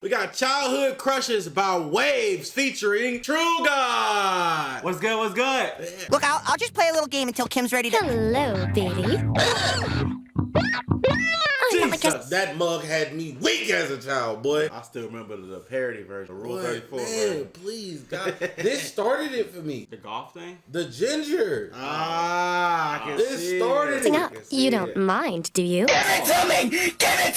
We got Childhood Crushes by Waves featuring TrueGawd. What's good? What's good? Look, I'll just play a little game until Kim's ready to... Hello, baby. Jesus, that mug had me weak as a child, boy. I still remember the parody version, the Rule Boy, 34 man, version. please, God. This started it for me. The golf thing? The ginger. I can This see started it. it. Now, you don't mind, do you?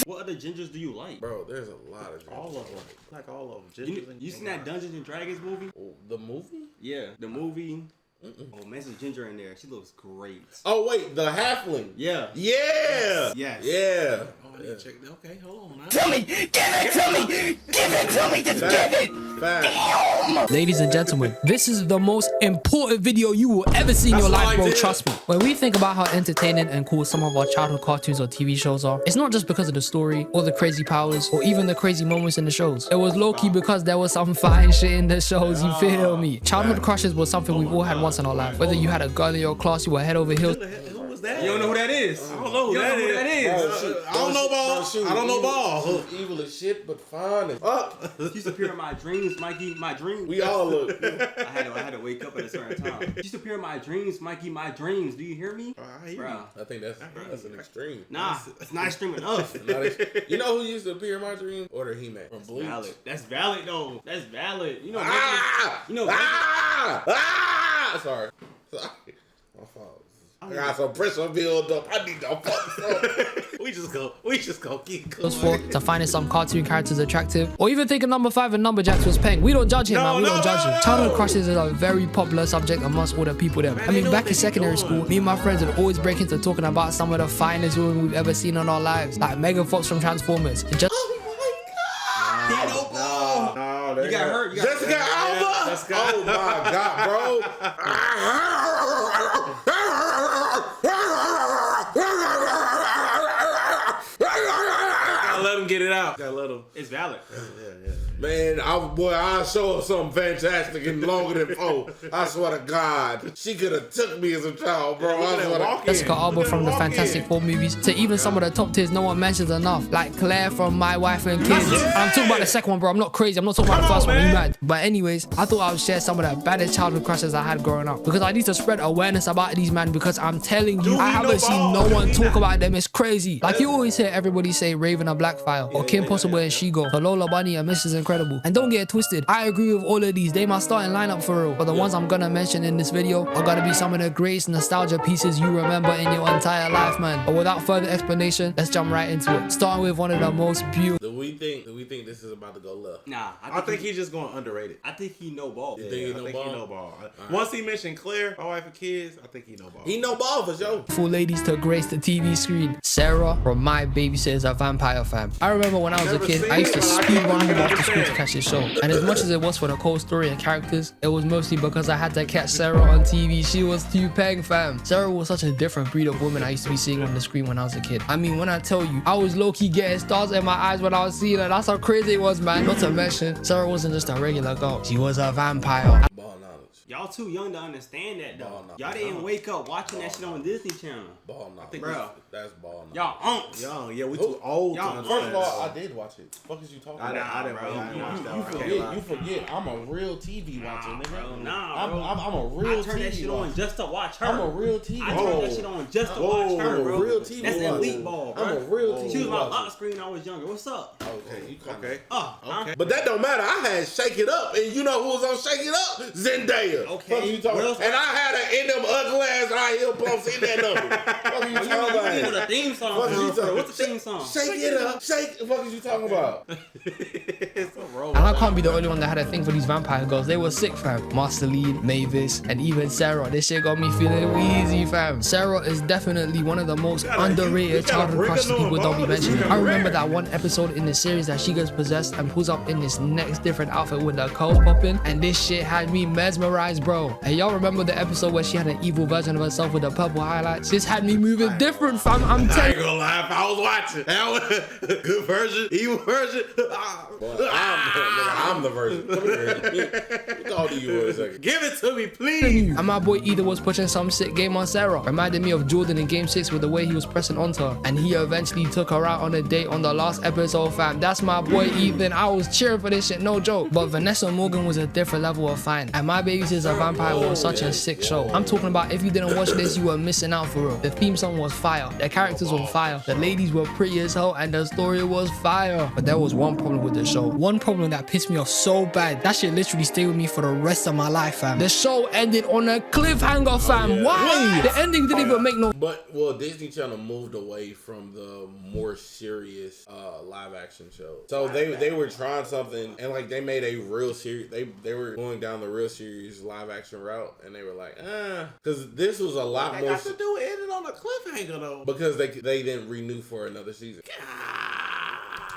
What other gingers do you like? Bro, there's a lot of gingers. All of them. Like all of them. You seen that Dungeons and Dragons movie? Oh, the movie? Yeah, the movie. Oh, man, there's a ginger in there. She looks great. Oh, wait, the halfling. Yeah. Yeah. Yes. Yeah. Oh, I need to check that. Okay, hold on now. Tell me! Give it to me! Give it to me! Just give it! Fact. Ladies and gentlemen, this is the most important video you will ever see in your life, bro. Trust me. When we think about how entertaining and cool some of our childhood cartoons or TV shows are, it's not just because of the story or the crazy powers or even the crazy moments in the shows. It was low-key because there was some fine shit in the shows, you feel me? Childhood crushes was something we've all had once in our life. Whether you had a girl in your class, you were head over heels. Who was that? You don't know who that is? I don't know who You don't that know who is. that is? Bro, I don't know ball. I don't know ball. Evil as shit, but fine as up. Used to appear in my dreams, Mikey. My dreams. We all look. I had to wake up at a certain time. Used to appear in my dreams, Mikey. My dreams. Do you hear me? I hear Bro. I think that's an extreme. Nah, it's not extreme enough. You know who used to appear in my dream? Order He-Man from Bleach. Valid. That's valid though. That's valid. You know. Ah! You know. Sorry. My fault. I got some pressure build up. I need to fuck some. We just go keep For to finding some cartoon characters attractive, or even thinking number 5 and number Jacks was Peng. We don't judge him, man. We don't judge him. Childhood crushes is a very popular subject amongst all the people there. I mean, back in secondary school, me and my friends would always break into talking about some of the finest women we've ever seen in our lives, like Megan Fox from Transformers. And just No, You got hurt. You got Jessica Alba. Jessica. Oh my God, bro. Gotta let him get it out. Gotta let him. It's valid. Yeah. Man, I'll show her something fantastic and longer than 4. I swear to God. She could have took me as a child, bro. I swear to Jessica Alba from the Fantastic Four movies, to even some of the top tiers no one mentions enough, like Claire from My Wife and Kids. I'm talking about the second one, bro. I'm not crazy. I'm not talking about the first one. You mad? But anyways, I thought I would share some of the baddest childhood crushes I had growing up, because I need to spread awareness about these men, because I'm telling you, I haven't seen no one talk about them. It's crazy. Like you always hear everybody say Raven and Blackfire, or Kim Possible and She-Go, or Lola Bunny and Mrs. Incredible. And don't get it twisted, I agree with all of these. They my starting lineup for real. But the ones I'm gonna mention in this video are gonna be some of the greatest nostalgia pieces you remember in your entire life, man. But without further explanation, let's jump right into it. Starting with one of the most beautiful. Do we think this is about to go left? Nah, I think he's just going underrated. I think he know ball. think I he think know he ball? know ball. Once he mentioned Claire, my wife and kids, I think he know ball. He know ball for sure. Full ladies to grace the TV screen. Sarah from My Babysitter's a Vampire Fam. I remember when I was a kid, I used to speed run home after school to catch this show. And as much as it was for the cold story and characters, it was mostly because I had to catch Sarah on TV. She was too Peng, fam. Sarah was such a different breed of woman I used to be seeing on the screen when I was a kid. I mean, when I tell you, I was low-key getting stars in my eyes when I was seeing her. That's how crazy it was, man. Not to mention, Sarah wasn't just a regular girl. She was a vampire. Ball knowledge. Y'all too young to understand that though. Ball knowledge. Y'all didn't wake up watching that shit on Disney Channel. Ball knowledge. Bro. That's ball knowledge. Y'all unks. Young, yeah, we too old to Y'all- understand. First of all, I did watch it. Fuck is you talking I about? didn't watch that. You I can't forget. lie. You forget. I'm a real TV watcher, nigga. Bro, nah, I'm bro. a real I turned TV that shit watcher. on just to watch her. I'm a real TV I watcher. turned that shit on just to watch her, I'm a bro. real TV That's watcher. elite ball, bro. I'm a real TV She was my watcher. lock screen when I was younger. What's up? Okay, you kinda- Okay. Huh? But that don't matter. I had Shake It Up, and you know who was on Shake It Up? Zendaya. Okay. Fuck you talking What about? else? And I had her in them ugly ass high heel pumps in that number. Fuck you You talking know about? the theme song. Fuck you talking- What's the theme song? Shake it up. Shake. What is you talking about? And I can't be the only one that had a thing for these vampire girls. They were sick, fam. Marceline, Mavis, and even Sarah. This shit got me feeling wheezy, fam. Sarah is definitely one of the most underrated childhood crushes people don't be mentioning. I remember that one episode in the series that she gets possessed and pulls up in this next different outfit with the curls popping, and this shit had me mesmerized, bro. And y'all remember the episode where she had an evil version of herself with the purple highlights? This had me moving different, fam. I'm I telling ain't gonna lie, if I was watching, that was a good version, evil version. Boy, I'm I'm the virgin. Come here. Let me talk to you for a second. Give it to me, please. And my boy Ida was pushing some sick game on Sarah. Reminded me of Jordan in Game 6 with the way he was pressing onto her. And he eventually took her out on a date on the last episode, fam. That's my boy Ethan. I was cheering for this shit, no joke. But Vanessa Morgan was a different level of fine. And My Baby's is a Vampire was such a sick show. I'm talking about if you didn't watch this, you were missing out for real. The theme song was fire. The characters were fire. The ladies were pretty as hell and the story was fire. But there was one problem with the show. One problem that pissed me off so bad. That shit literally stayed with me for the rest of my life, fam. The show ended on a cliffhanger, fam. Why? The ending didn't even make no. But well, Disney Channel moved away from the more serious live action show. So they were trying something and like they made a real series. They were going down the real serious live action route and they were like, because this was a lot more. Got to do it ended on a cliffhanger though. Because they didn't renew for another season.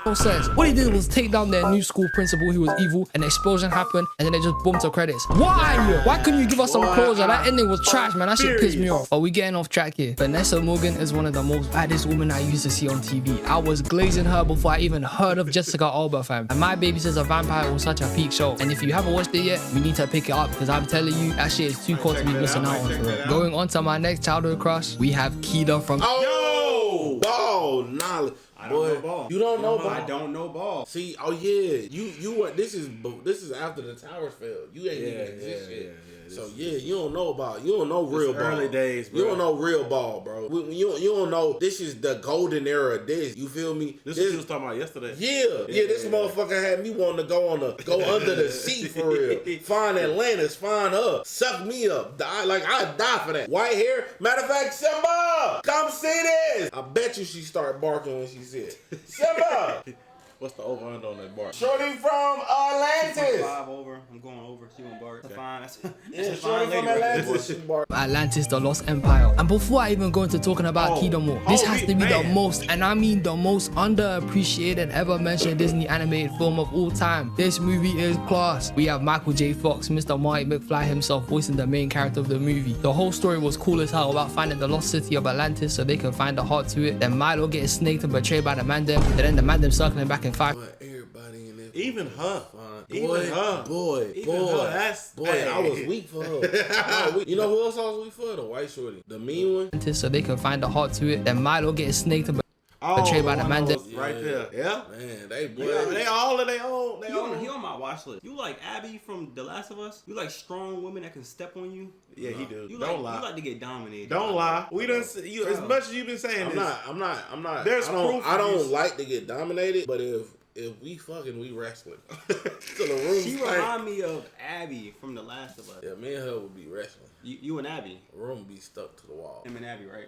No sense. What he did was take down their new school principal who was evil, an explosion happened, and then they just bumped to credits. Why? Why couldn't you give us some closure? That ending was trash, man. That shit pissed me off. But we getting off track here. Vanessa Morgan is one of the most baddest women I used to see on TV. I was glazing her before I even heard of Jessica Alba, fam. And My Baby Says a Vampire was such a peak show. And if you haven't watched it yet, you need to pick it up because I'm telling you, that shit is too cool to be missing out on. For real. Going on to my next childhood crush, we have Kida from. Ball knowledge. I don't know ball. You don't know ball. I don't know ball. See, oh yeah, you were. This is after the towers fell. You ain't even exist yet. So yeah, you don't know real ball. Early days, bro. You don't know real ball, bro. You don't know. This is the golden era of this. You feel me? This is what you was talking about yesterday. Yeah. This motherfucker had me wanting to go under the sea for real. Find Atlantis, find her, suck me up. I'd die for that. White hair. Matter of fact, Simba, come see this. I bet you she start barking when she see it. Simba. What's the over under on that bar? Shorty from Atlantis. 5 over. I'm going over. She gonna bark. That's fine. That's Yeah, fine Shorty lady from right there. Atlantis. She bark. Atlantis, the Lost Empire. And before I even go into talking about Kida more, this has to be the most, and I mean the most underappreciated ever mentioned Disney animated film of all time. This movie is class. We have Michael J. Fox, Mr. Marty McFly himself voicing the main character of the movie. The whole story was cool as hell about finding the lost city of Atlantis so they can find the heart to it. Then Milo getting snaked and betrayed by the Mandem. And then the Mandem circling back in 5. But everybody in this. Even her. Boy, I was weak for her. You know who else I was weak for? The white shorty. The mean one. So they can find the heart to it. Then Milo getting snaked and betrayed by the Mandem. Right there. Yeah. Man, they all of their own. He on my watch list. You like Abby from The Last of Us? You like strong women that can step on you? Yeah, he do. You Don't like, lie. You like to get dominated. Don't lie. We done see you as much as you've been saying. I'm not. There's proof. I don't like to get dominated, but if we fucking, we wrestling. Till the room She stank. remind me of Abby from The Last of Us. Yeah, me and her would be wrestling. You and Abby. The room would be stuck to the wall. Him and Abby, right?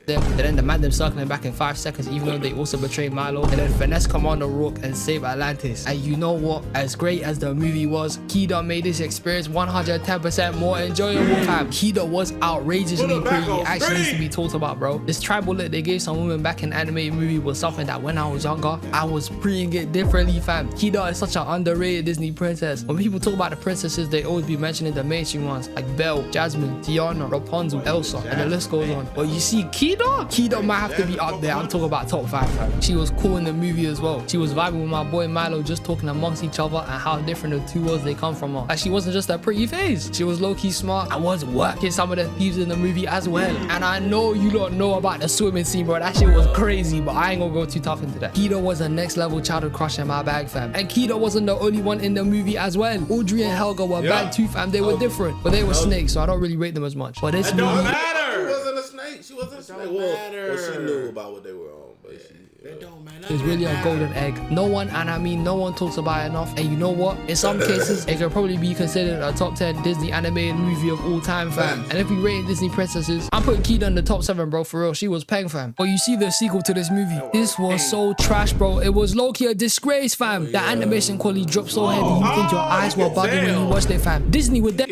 Then the Mandem circling back in 5 seconds, even though they also betrayed Milo. And then Finesse come on the rock and save Atlantis. And you know what? As great as the movie was, Kida made this experience 110% more enjoyable. Fam, Kida was outrageously pretty. It actually needs to be talked about, bro. This tribal look they gave some women back in animated movie was something that when I was younger, I was preing it differently, fam. Kida is such an underrated Disney princess. When people talk about the princesses, they always be mentioning the mainstream ones like Belle, Jasmine, Tiana, Rapunzel, Elsa, and the list goes on. But you see, Kida might have to be up there. I'm talking about top 5, fam. She was cool in the movie as well. She was vibing with my boy Milo, just talking amongst each other and how different the two worlds they come from her. Like, she wasn't just a pretty face. She was low-key smart and was working some of the thieves in the movie as well. And I know you don't know about the swimming scene, bro. That shit was crazy, but I ain't gonna go too tough into that. Kida was a next level childhood crush in my bag, fam. And Kida wasn't the only one in the movie as well. Audrey and Helga were bad too, fam. They were different, but they were snakes, so I don't really rate them as much. But this movie, She wasn't a snake. She wasn't a snake. Well, she knew about what they were on, but It don't matter. is really a golden egg. No one, and I mean no one, talks about it enough. And you know what? In some cases, it could probably be considered a top 10 Disney animated movie of all time, fam. And if we rate Disney princesses, I'm putting Kida in the top 7, bro, for real. She was peng, fam. But you see the sequel to this movie. This was so trash, bro. It was low-key a disgrace, fam. The animation quality dropped so heavy, you think your eyes were bugging when you watched it, fam. Disney with that.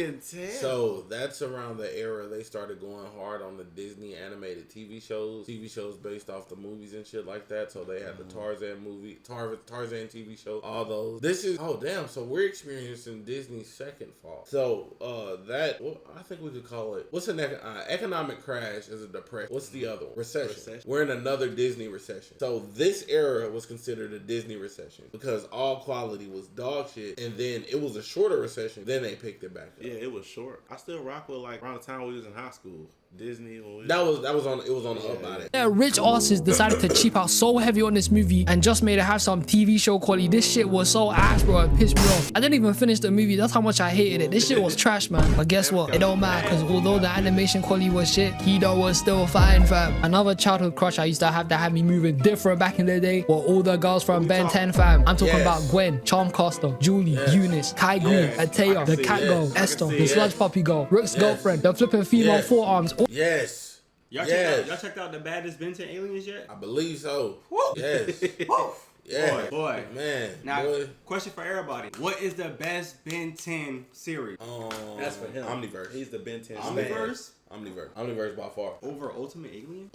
So that's around the era they started going hard on the Disney animated TV shows based off the movies and shit like that. that. So they had the Tarzan movie, Tarzan TV show, all those. This is, oh damn, so we're experiencing Disney's second fall. So I think we could call it, what's an economic crash is a depression. What's the other one? Recession. We're in another Disney recession. So this era was considered a Disney recession because all quality was dog shit, and then it was a shorter recession. Then they picked it back up. Yeah, it was short. I still rock with like around the time we was in high school. Disney. That was on the up by that. Yeah, rich artists decided to cheap out so heavy on this movie and just made it have some TV show quality. This shit was so ass, bro. It pissed me off. I didn't even finish the movie. That's how much I hated it. This shit was trash, man. But guess what? It don't matter because although the animation quality was shit, Kida was still fine, fam. Another childhood crush I used to have that had me moving different back in the day were all the girls from Ben 10, fam. I'm talking about Gwen, Charmcaster, Julie, Eunice, Kai Green, Atea, the cat girl, Esther, the sludge puppy girl, Rook's girlfriend, the flipping female forearms. Yes. Y'all checked out the baddest Ben 10 aliens yet? I believe so. Woo. Yes. Woo. Yeah. Boy. Man. Now, boy. question for everybody. What is the best Ben 10 series? That's for him. Omniverse. He's the Ben 10. Omniverse? Omniverse by far. Over Ultimate Alien?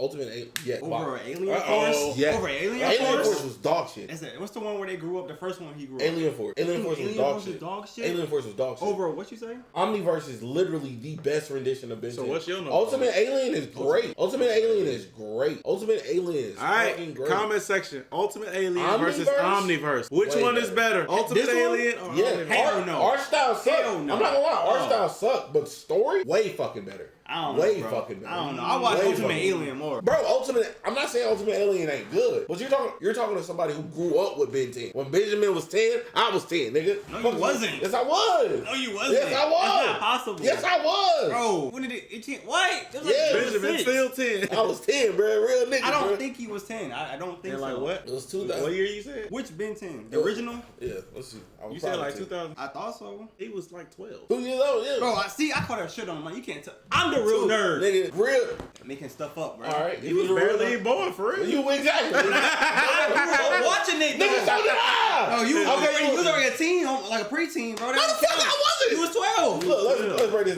Yeah. Over Alien Force? Yeah. Over Alien Force Force? was dog shit. What's the one where they grew up? The first one he grew up? Alien Force. Alien Force was dog shit. Alien Force was dog shit. Over what you say? Omniverse is literally the best rendition of Ben 10. So what's your number? Ultimate Alien is great. Ultimate Alien is great. Ultimate Alien is fucking great. Comment section. Ultimate Alien Omniverse? versus Omniverse. Which one is better? Ultimate Alien or Omniverse? Hell no. Art style suck. Hell no. I'm not gonna lie. Art style suck, but story way fucking better. I don't Way know, fucking better. I don't know. I watch Way Ultimate fucking Alien more. Bro, I'm not saying Ultimate Alien ain't good, but you're talking to somebody who grew up with Ben 10. When Benjamin was 10, I was 10, nigga. No, you wasn't. Yes, I was. No, you wasn't. Yes, I was. That's not possible. Yes, I was. Bro, when did it what? It was like Yeah, Benjamin still 10. I was 10, bro. Real nigga. I don't bro. think he was 10. I don't think And so. like what? It was 2000. What year you said? Which Ben 10? The original? Yeah, let's see. I was You said probably like 10. 2000. I thought so. He was like 12. 2 years old, yeah. Bro, I caught that shit on him. Like, you can't tell. I'm the real nerd. Nigga, real. Making stuff up, bro. All right. He was barely born for real. You exactly. I was watching it, though. Nigga, so did I. Oh, you Okay, was already a teen, like a preteen, bro. No, the fuck I wasn't. You was 12. Look, let's break this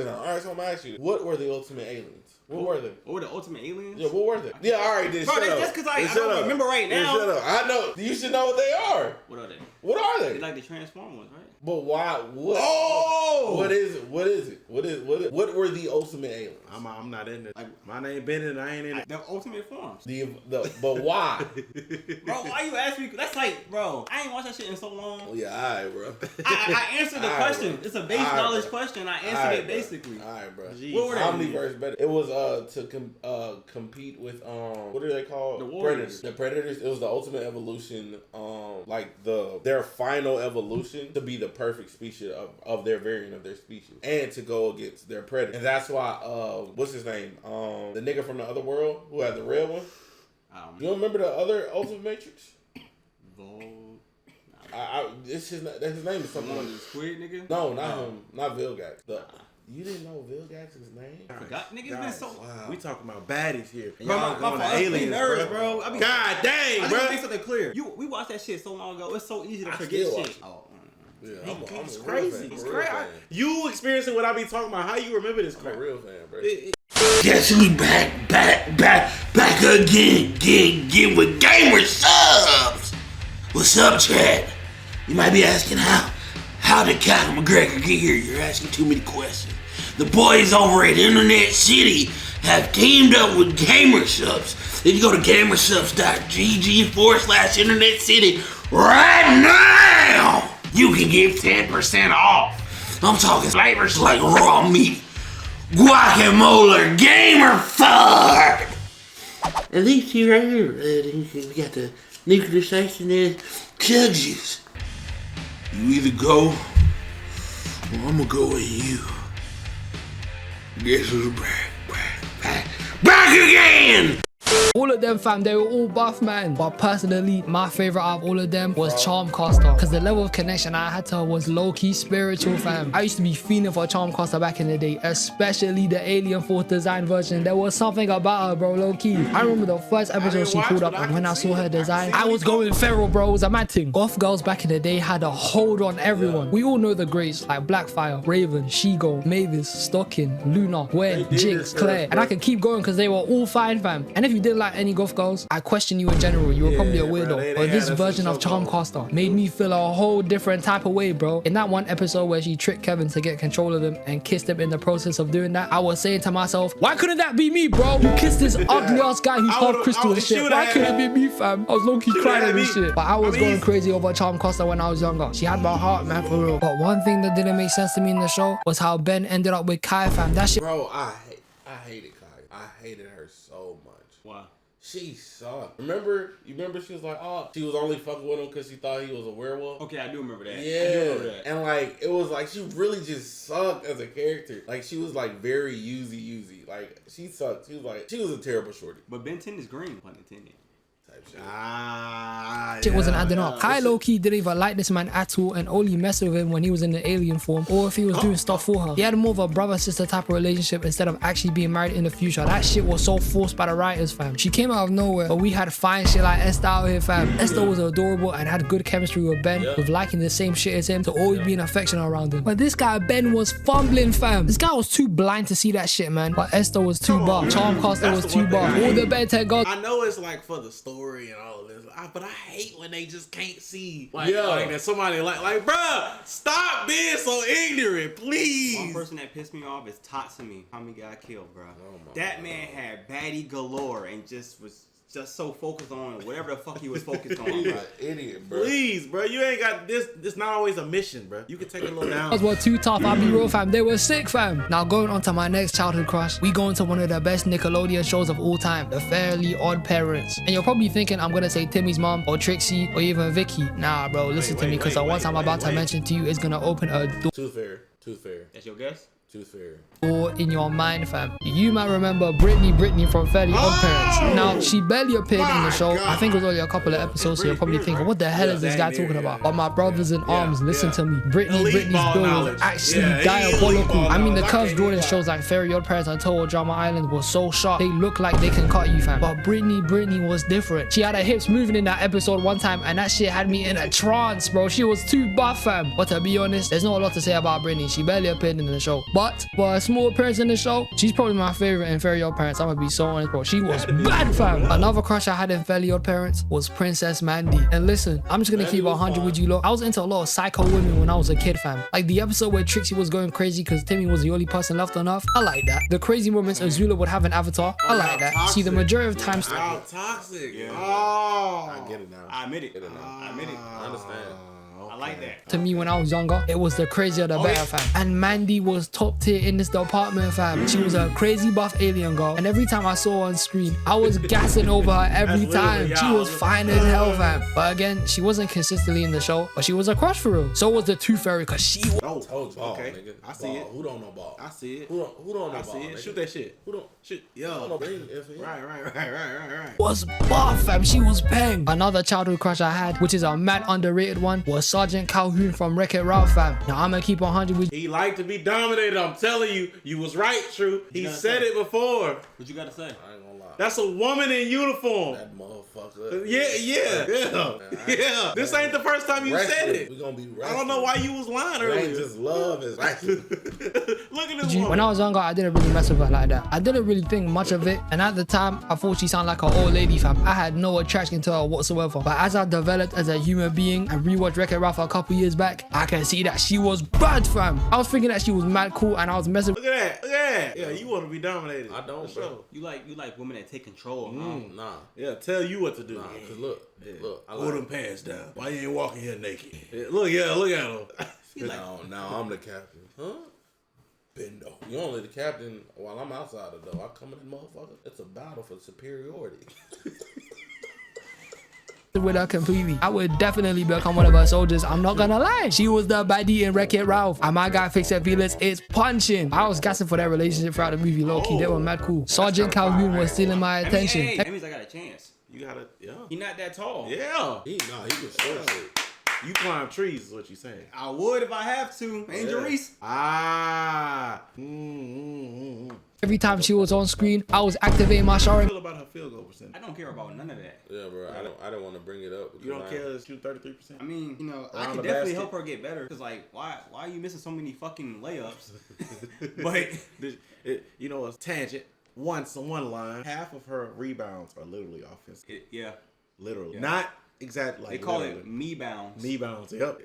down. All right, so I'm gonna ask you, what were the Ultimate Aliens? What were they? What were the Ultimate Aliens? Yeah, what were they? Yeah, all right, then Bro, shut up. that's because I Then shut don't up. remember right Then now. shut up. I know. You should know what they are. What are they? What are They they? like the Transform ones, right? But why? What? Oh! What is it? What is it? What were the Ultimate Aliens? I'm not in it. My name Bennett and I ain't in it. The Ultimate Forms. But why? Bro, why you ask me? That's like, bro, I ain't watched that shit in so long. Oh, yeah, all right, bro. I answered the All right, question. bro. It's a base All right, knowledge bro. question. I All answered right, it bro. basically. All right, bro. Jeez. What were they? Omniverse better. It was to compete with what are they called? The Warriors. Predators. The Predators. It was the ultimate evolution. Like their final evolution to be the perfect species of their variant of their species, and to go against their predator. And that's why what's his name? The nigga from the other world who had the red one. You don't remember the other Ultimate Matrix? That's his name is something. The squid nigga? No, not him. Not Vilgax. You didn't know Vilgax's name? I forgot. Niggas been so. Wow. We talking about baddies here. And Bro, y'all my going to fault. I be aliens, nerds, bro. bro. God dang, I just bro. make something clear. We watched that shit so long ago. It's so easy to forget still watch shit. it. Oh. Yeah, It's I'm a crazy. real fan. It's I'm a real crazy. fan. You experiencing what I be talking about. How you remember this I'm crap? a real fan, bro. Guess we back again with gamer subs. What's up, Chad? You might be asking how did Conor McGregor get here? You're asking too many questions. The boys over at InternetCity have teamed up with gamer subs. If you go to gamersubs.gg/InternetCity right now, you can get 10% off. I'm talking flavors like raw meat, guacamole, gamer fart. And these two right here, we got the nuclear section and chug juice. You either go, or I'm gonna go with you. Guess who's back again! All of them, fam, they were all buff, man. But personally, my favorite out of all of them was Charmcaster, because the level of connection I had to her was low-key spiritual, fam. I used to be fiending for Charmcaster back in the day, especially the Alien 4th design version. There was something about her, bro, low-key. I remember the first episode she pulled up, and when I saw her design, I was going feral, bro. It was a mad thing. Goth girls back in the day had a hold on everyone. We all know the greats like Blackfire, Raven, She-Go, Mavis, Stocking, Luna, Gwen, Jinx, Claire, and I can keep going because they were all fine, fam. And if you you didn't like any goth girls, I question you in general. You were probably a weirdo. bro, they But had this us version in of chokehold. Charmcaster made me feel a whole different type of way, bro. In that one episode where she tricked Kevin to get control of him and kissed him in the process of doing that, I was saying to myself, why couldn't that be me, bro? You kissed this ugly ass guy who's half crystal and shit. Why couldn't it be me, fam? I was low-key crying at this shit. But I was going crazy over Charmcaster when I was younger. She had my heart, man, for real. But one thing that didn't make sense to me in the show was how Ben ended up with Kai, fam. That shit. Bro, I hated Kai. I hated her so much. Why? She sucked. You remember she was like, oh, she was only fucking with him because she thought he was a werewolf. Okay, I do remember that. Yeah, I do remember that. and like it was like she really just sucked as a character. Like she was like very usy. Like she sucked. She was a terrible shorty. But Ben 10 is green, pun intended. Type shit. Shit wasn't adding up. Kai low-key didn't even like this man at all and only messed with him when he was in the alien form or if he was doing stuff for her. He had more of a brother-sister type of relationship instead of actually being married in the future. That shit was so forced by the writers, fam. She came out of nowhere, but we had fine shit like Esther out here, fam. Esther was adorable and had good chemistry with Ben, with liking the same shit as him to always being affectionate around him. But this guy, Ben, was fumbling, fam. This guy was too blind to see that shit, man. But Esther was too bar. Charmcaster was too bar. All the Ben 10 girls. I know it's like for the story and all this, but I hate when they just can't see like that somebody like bruh, stop being so ignorant, please. One person that pissed me off is Tatsumi. How he got killed, bro. That man had baddie galore and just was just so focused on whatever the fuck he was focused on, bro. Idiot, bro. Please, bro, you ain't got this. This not always a mission, bro. You can take it a little down. Were too tough. I'll be real, fam. They were sick, fam. Now going on to my next childhood crush, we go into one of the best Nickelodeon shows of all time, The Fairly Odd Parents. And you're probably thinking I'm gonna say Timmy's mom or Trixie or even Vicky. Nah, bro, listen to me, because the ones I'm about to mention to you is gonna open a door. Too fair. That's your guess? Too fair. In your mind, fam. You might remember Brittany from Fairly Odd Parents. Now, she barely appeared in the show. I think it was only a couple of episodes, so you're probably thinking, what the hell is this guy talking about? But my brothers in arms, listen to me. Brittany's build was actually diabolical. I mean, the curves drawn in shows like Fairly Odd Parents and Total Drama Island was so sharp, they look like they can cut you, fam. But Brittany was different. She had her hips moving in that episode one time, and that shit had me in a trance, bro. She was too buff, fam. But to be honest, there's not a lot to say about Brittany. She barely appeared in the show. But for a small appearance in the show, she's probably my favorite in Fairly Odd Parents. I'm gonna be so honest, bro. She was bad, fam. Another crush I had in Fairly Odd Parents was Princess Mandy. And listen, I'm just gonna keep 100 with you, lot. I was into a lot of psycho women when I was a kid, fam. Like the episode where Trixie was going crazy because Timmy was the only person left on Earth. I like that. The crazy moments Azula would have an avatar. I like that. See, the majority of times. How toxic. Yeah. Oh. I get it now. I admit it. I I admit it. I understand. I like that. To me when I was younger, it was the crazier the better, fam. And Mandy was top tier in this department, fam. She was a crazy buff alien girl, and every time I saw her on screen, I was gassing over her every time. She was fine as hell, fam. But again, she wasn't consistently in the show, but she was a crush for real. So was the Tooth Fairy, cause she was. Oh, Told you, okay. nigga. I see Ball. it. Who don't know ball? I see it. Who don't know I ball? see it. Nigga? Shoot that shit. Who don't? Shoot. Who don't Yo. know bring if he- Right. Was buff, fam. She was bang. Another childhood crush I had, which is a mad underrated one, was Sergeant Calhoun from Wreck-It Ralph, fam. Now I'm gonna keep 100 with you. He liked to be dominated. I'm telling you, you was right, True. He gotta said say. it before. What you gotta say? I ain't gonna lie. That's a woman in uniform. That motherfucker. Yeah. This ain't the first time you said it. We gonna be I don't know why you was lying It ain't earlier. just love, it's wrestling. Look at this woman. When I was younger, I didn't really mess with her like that. I didn't really think much of it, and at the time, I thought she sounded like an old lady, fam. I had no attraction to her whatsoever. But as I developed as a human being and rewatched Wreck-It Ralph a couple years back, I can see that she was bad, fam. I was thinking that she was mad cool, and I was messing with. Look at that. Yeah, you want to be dominated. I don't, For bro. sure. You like women that take control. Nah. Yeah, tell you what to do. Nah, cause look, I Pull them pants down. Why you ain't walking here naked? Yeah, look at him. Now I'm the captain. Huh? Bendo. You only the captain while I'm outside the door. I come in, motherfucker. It's a battle for superiority. With her completely. I would definitely become one of her soldiers. I'm not gonna lie. She was the baddie in Wreck-It Ralph. And my guy Fix It Felix is punching. I was gassing for their relationship throughout the movie, low-key. They were mad cool. Sergeant Calhoun was stealing my attention. Hey, that means I got a chance. You gotta, He not that tall. yeah. He was short shit. You climb trees is what you saying. I would if I have to. Angel Reese. Every time she was on screen, I was activating my How showering. you feel about her field goal percentage? I don't care about none of that. Yeah, bro. I don't want to bring it up. You don't care to shoot 33%? I mean, I Around could the definitely basket. help her get better. Cause like, why are you missing so many fucking layups? But You know, a tangent. one line. Half of her rebounds are literally offensive. Yeah. Literally. Yeah. Not exactly like They call literally. it me bounds. Me bounds. Yep.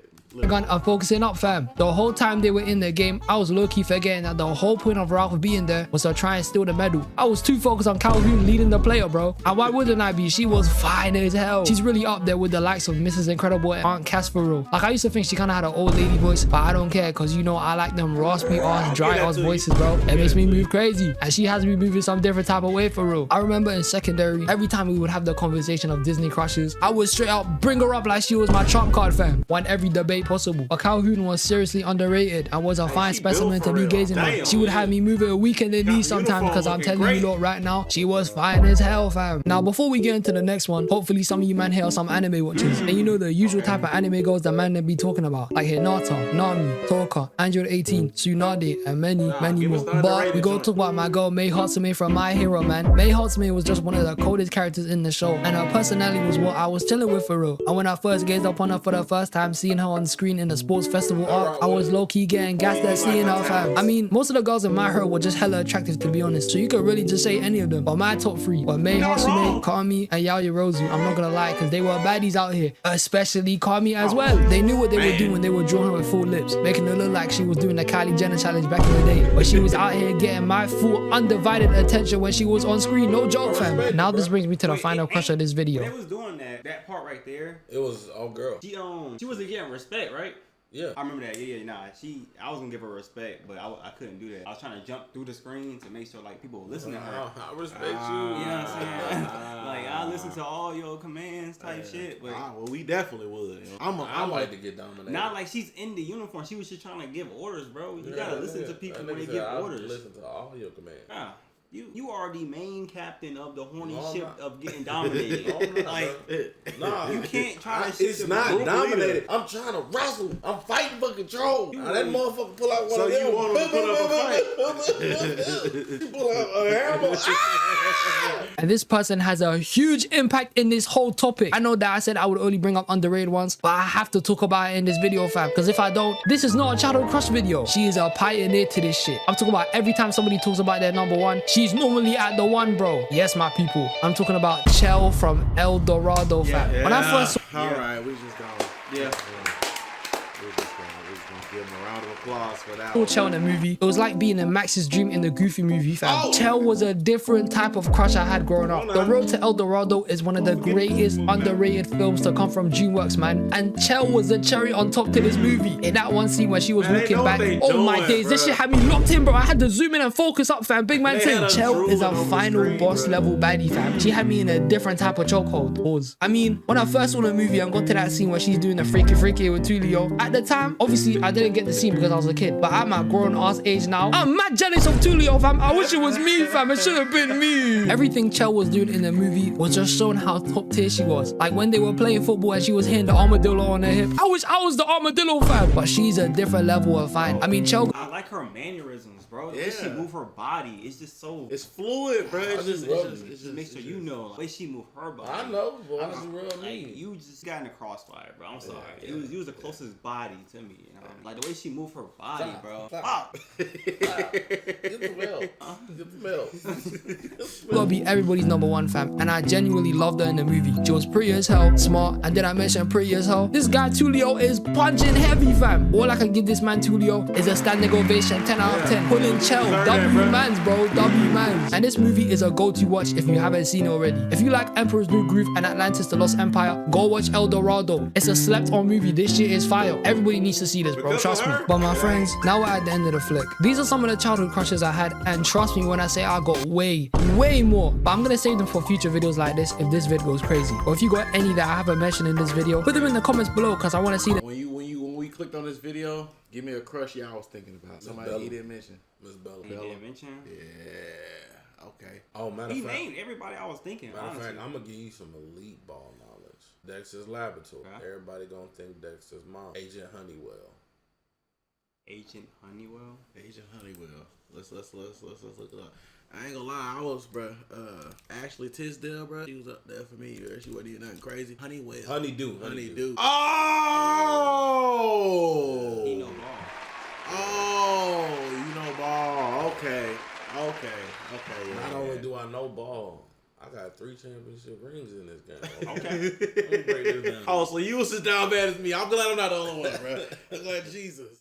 Gun, I'm focusing up, fam. The whole time they were in the game, I was low-key forgetting that the whole point of Ralph being there was to try and steal the medal. I was too focused on Calhoun leading the player, bro. And why wouldn't I be? She was fine as hell. She's really up there with the likes of Mrs. Incredible and Aunt Cass for real. Like, I used to think she kind of had an old lady voice, but I don't care, because you know I like them raspy ass, dry ass voices, bro. It makes me move crazy. And she has me moving some different type of way for real. I remember in secondary, every time we would have the conversation of Disney crushes, I would straight up bring her up like she was my trump card, fam. Won every debate possible. But Calhoun was seriously underrated and was a fine specimen to be gazing on. She would have me moving a week in the knee sometimes, because I'm telling you lot right now, she was fine as hell, fam. Now, before we get into the next one, hopefully some of you man here are some anime watchers. And you know the usual type of anime girls that man be talking about. Like Hinata, Nami, Toka, Android 18, Tsunade, and many more. But we go talk about my girl Mei Hatsume from My Hero, man. Mei Hatsume was just one of the coldest characters in the show, and her personality was what I was chilling with for real. And when I first gazed upon her for the first time, seeing her on screen in the sports festival arc, I was low-key getting gassed at seeing her, fam. I mean, most of the girls in My Hero were just hella attractive, to be honest, so you could really just say any of them. But my top three were Mei Hatsume, Kami, and Yaoi Rozu. I'm not gonna lie, because they were baddies out here, especially Kami as well. They knew what they were doing when they were drawing her with full lips, making her look like she was doing the Kylie Jenner challenge back in the day. But she was out here getting my full undivided attention when she was on screen, no joke, fam. Now this brings me to the final crush of this video. When they was doing that part right there, It was all girl. she wasn't getting respect, right? Yeah. I remember that. Yeah, nah. I was gonna give her respect, but I couldn't do that. I was trying to jump through the screen to make sure like people would listen to her. I respect you. You know what I'm saying? Like I listen to all your commands type shit, but well, we definitely would. I like to get dominated. not like she's in the uniform. She was just trying to give orders, bro. You gotta listen to people when they give orders. Listen to all your commands. Yeah. You are the main captain of the horny ship of getting dominated. Like, nah, you can't try to. It's not dominated. I'm trying to wrestle. I'm fighting for control. Now that motherfucker pull out one of them. So you want him to put up a fight? You pull out a hammer. And this person has a huge impact in this whole topic. I know that I said I would only bring up underrated ones, but I have to talk about it in this video, fam. Because if I don't, this is not a childhood crush video. She is a pioneer to this shit. I'm talking about every time somebody talks about their number one, she's normally at the one, bro. Yes, my people. I'm talking about Chel from El Dorado, fam. Yeah. When I first Alright, we just gonna Yeah. We're just gonna give him a round of applause for that. saw Chel in the movie, it was like being in Max's dream in the Goofy movie, fam. Chel was a different type of crush I had growing up. The Road to El Dorado is one of the greatest underrated films to come from DreamWorks, man. And Chel was the cherry on top to this movie. In that one scene where she was walking back, oh my days, this shit had me locked in, bro. I had to zoom in and focus up, fam. Big man saying Chel is a final boss level baddie, fam. She had me in a different type of chokehold. Pause. I mean, when I first saw the movie and got to that scene where she's doing the freaky with Tulio, at the time, obviously I didn't get the scene because I was a kid, but at my grown ass age now, I'm mad jealous of Tulio, fam. I wish it was me, fam. It should have been me. Everything Chel was doing in the movie was just showing how top tier she was. Like when they were playing football and she was hitting the armadillo on her hip, I wish I was the armadillo, fam. But she's a different level of fine. I mean, Chel, I like her mannerisms, bro. The way she move her body, it's just so. It's fluid, bro. It's just make sure you know the way she move her body. I know, but that's real like, me. you just got in the crossfire, bro. I'm sorry. You was the closest body to me. You know? Like the way she moved her body, bro. Stop. Get the milk. Get the milk. gotta be everybody's number one, fam. And I genuinely loved her in the movie. She was pretty as hell, smart, and did I mention pretty as hell? This guy Tulio is punching heavy, fam. All I can give this man Tulio is a standing ovation, 10 out of 10. Pulling Chel, W mans, bro, W mans. And this movie is a go-to watch if you haven't seen it already. If you like Emperor's New Groove and Atlantis, The Lost Empire, go watch El Dorado. It's a slept-on movie. This shit is fire. Everybody needs to see this, bro. Trust me. But my friends, now we're at the end of the flick. These are some of the childhood crushes I had, and trust me when I say I got way more. But I'm gonna save them for future videos like this if this video goes crazy. Or if you got any that I haven't mentioned in this video, put them in the comments below because I want to see them. When we clicked on this video, give me a crush y'all was thinking about. Somebody he didn't mention. Miss Bella. He didn't mention? Yeah. Okay. Oh, matter He of fact, named everybody I was thinking. matter of fact, I'm gonna give you some elite ball knowledge. Dexter's Laboratory. Okay. Everybody gonna think Dexter's mom. Agent Honeywell. Agent Honeywell. Agent Honeywell. Let's look it up. I ain't gonna lie, I was, bruh, Ashley Tisdale, bruh. She was up there for me. She wasn't even nothing crazy. Honeywell. Honeydew. Oh! He know ball. Oh, you know ball. Okay. Yeah. Not I got 3 championship rings in this game. Okay. Let me break this down. Oh, so you was as down bad as me. I'm glad I'm not the only one, bro. I'm glad Jesus.